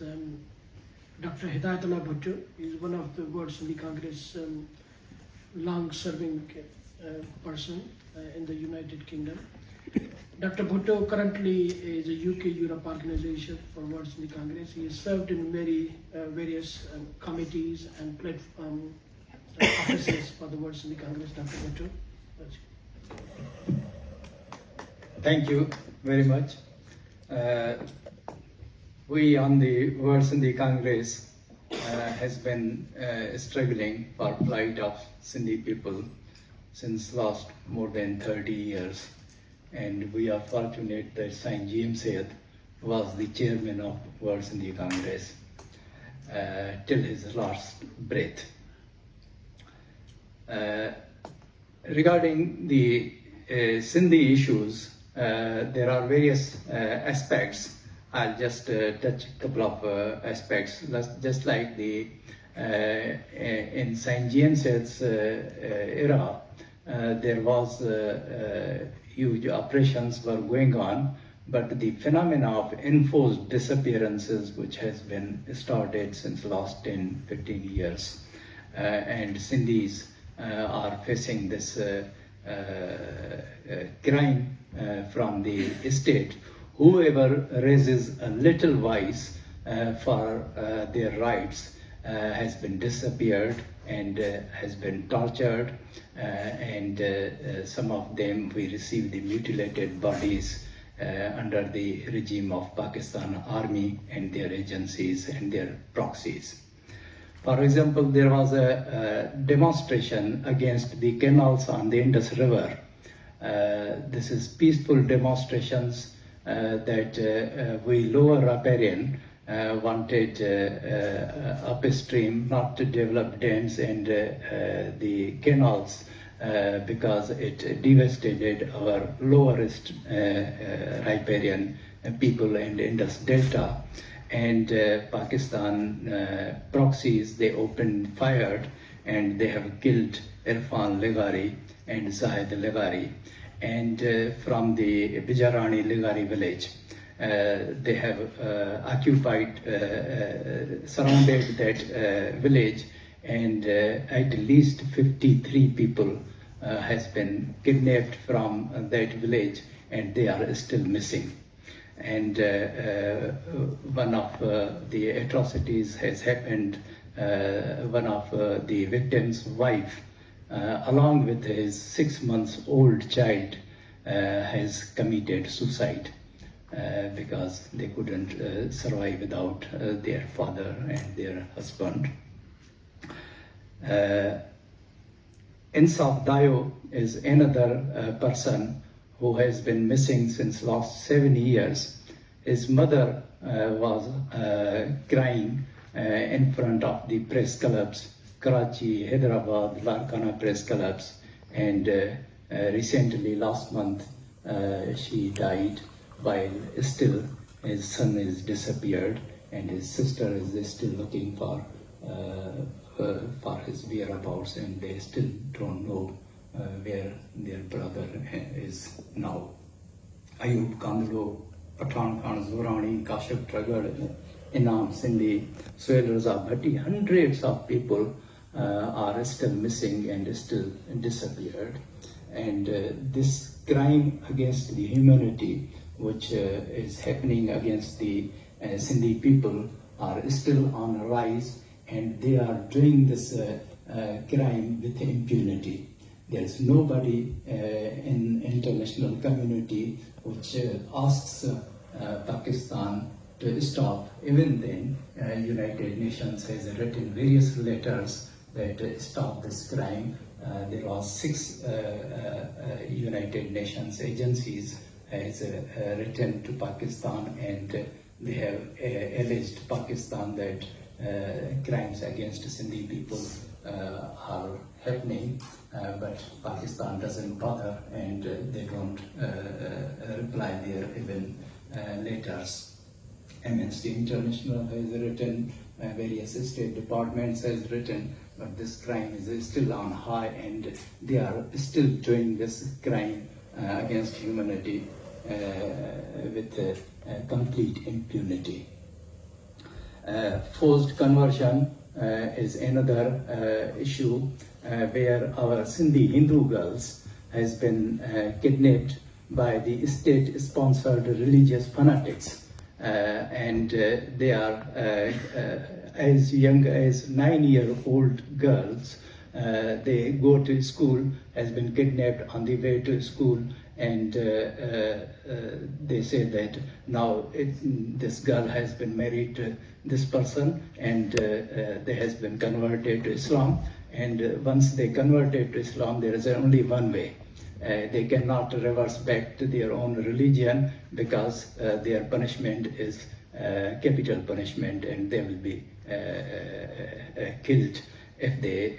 is Dr. Hidayat Bhutto. He is one of the World Sindhi Congress long-serving person in the United Kingdom. Dr. Bhutto currently is a UK Europe organization for World Sindhi Congress. He has served in various committees and platform offices for the World Sindhi Congress. Dr. Bhutto. Thank you very much. We on the World Sindhi Congress has been struggling for plight of Sindhi people since last more than 30 years. And we are fortunate that Saint James was the chairman of World Sindhi Congress till his last breath. Regarding the Sindhi issues, there are various aspects. I'll just touch a couple of aspects. Just like the in Saint James's era, there was huge operations were going on, but the phenomena of enforced disappearances, which has been started since last 10-15 years, and Sindhis are facing this crime from the state. Whoever raises a little voice for their rights has been disappeared and has been tortured, and some of them we receive the mutilated bodies under the regime of Pakistan Army and their agencies and their proxies. For example, there was a demonstration against the canals on the Indus River. This is peaceful demonstrations that we lower riparian wanted upstream not to develop dams and the canals because it devastated our lowerest riparian people and Indus Delta. And Pakistan proxies, they opened fire and they have killed Irfan Ligari and Zahid Ligari. And from the Bijarani Ligari village, they have occupied, surrounded that village, and at least 53 people has been kidnapped from that village, and they are still missing. And one of the atrocities has happened. One of the victim's wife, along with his 6-month-old child, has committed suicide because they couldn't survive without their father and their husband. Insaf Dayo is another person who has been missing since last 7 years. His mother was crying in front of the press clubs, Karachi, Hyderabad, Larkana press clubs, and recently last month she died, while still his son is disappeared and his sister is still looking for his whereabouts, and they still don't know where their brother is now. Ayub Kandlo, Pathan Khan Zorani, Kashif Tragad, Inam Sindhi, Suhail Raza Bhatti, hundreds of people are still missing and still disappeared. And this crime against the humanity, which is happening against the Sindhi people, are still on the rise, and they are doing this crime with impunity. There is nobody in international community which asks Pakistan to stop. Even then, United Nations has written various letters that stop this crime. There are 6 United Nations agencies has written to Pakistan, and they have alleged Pakistan that crimes against Sindhi people are happening, but Pakistan doesn't bother, and they don't reply their even letters. Amnesty International has written, various state departments has written, but this crime is still on high, and they are still doing this crime against humanity with complete impunity. Forced conversion is another issue where our Sindhi Hindu girls has been kidnapped by the state-sponsored religious fanatics, and they are as young as 9-year-old girls. They go to school, has been kidnapped on the way to school, and they say that now this girl has been married to this person, and they has been converted to Islam. And once they converted to Islam, there is only one way. They cannot reverse back to their own religion, because their punishment is capital punishment, and they will be killed if they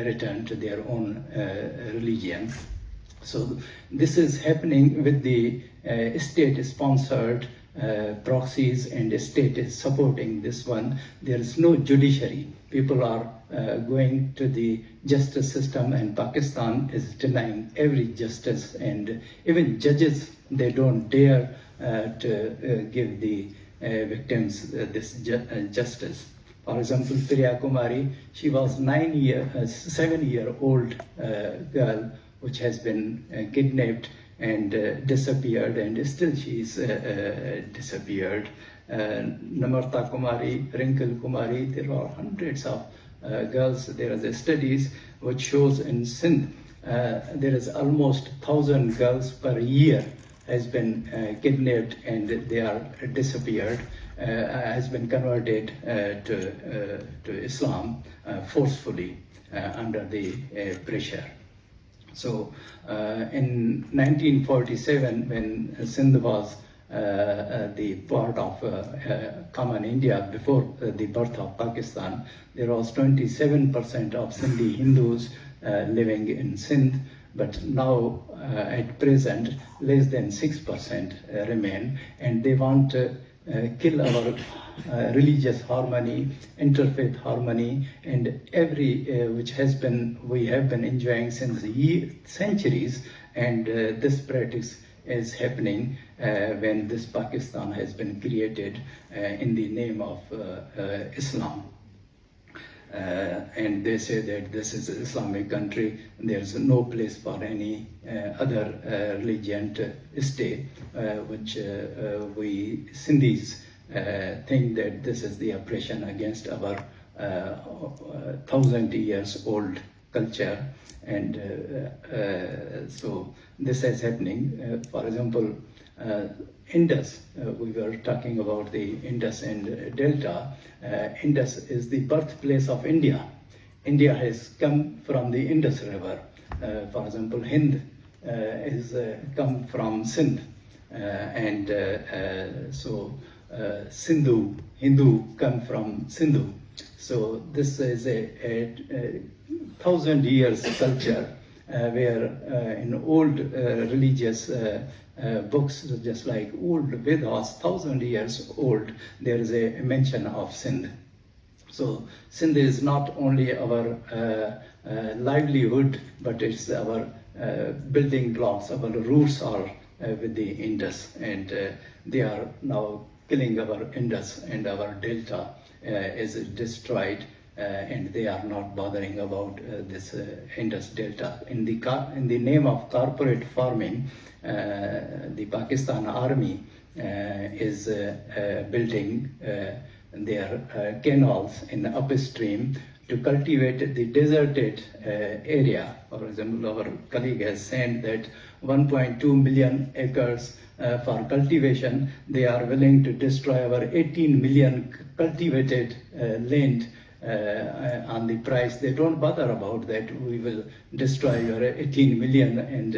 return to their own religion. So this is happening with the state-sponsored proxies, and the state is supporting this one. There is no judiciary. People are going to the justice system, and Pakistan is denying every justice, and even judges, they don't dare to give the victims this justice. For example, Priya Kumari, she was 7-year-old girl which has been kidnapped and disappeared, and still she is disappeared. Namarta Kumari, Wrinkle Kumari, there are hundreds of girls. There are studies which shows in Sindh there is almost 1,000 girls per year has been kidnapped, and they are disappeared, has been converted to Islam forcefully under the pressure. So in 1947, when Sindh was the part of common India before the birth of Pakistan, there was 27% of Sindhi Hindus living in Sindh, but now at present less than 6% remain, and they want to kill our religious harmony, interfaith harmony, and every which has been we have been enjoying since centuries, and this practice is happening when this Pakistan has been created in the name of Islam. And they say that this is an Islamic country, there's no place for any other religion to stay, which we Sindhis think that this is the oppression against our 1,000 years old culture. And so this is happening. For example, Indus, we were talking about the Indus and Delta. Indus is the birthplace of India. India has come from the Indus River. For example, Hind is come from Sindh. And so Sindhu, Hindu come from Sindhu. So this is a 1,000 years culture where in old religious books, just like old Vedas, 1,000 years old, there is a mention of Sindh. So Sindh is not only our livelihood, but it's our building blocks. Our roots are with the Indus, and they are now killing our Indus, and our delta is destroyed, and they are not bothering about this Indus Delta. In the name of corporate farming, the Pakistan Army is building their canals in the upstream to cultivate the deserted area. For example, our colleague has said that 1.2 million acres for cultivation. They are willing to destroy our 18 million cultivated land on the price. They don't bother about that. We will destroy your 18 million and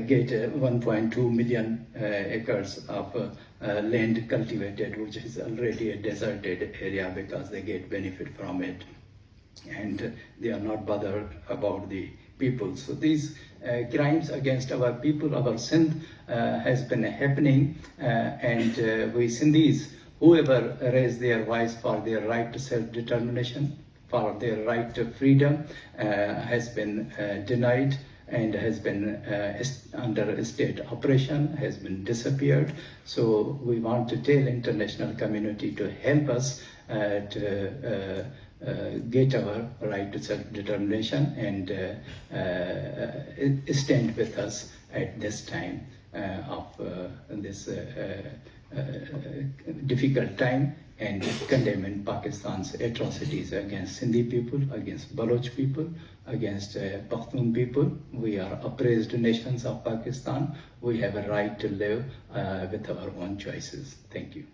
get 1.2 million acres of land cultivated, which is already a deserted area, because they get benefit from it. And they are not bothered about the people. So these crimes against our people, our Sindh, has been happening, and we Sindhis, whoever raised their voice for their right to self-determination, for their right to freedom, has been denied and has been under state operation, has been disappeared. So we want to tell international community to help us to get our right to self-determination and stand with us at this time of this difficult time, and condemning Pakistan's atrocities against Sindhi people, against Baloch people, against Pakhtun people. We are oppressed nations of Pakistan. We have a right to live with our own choices. Thank you.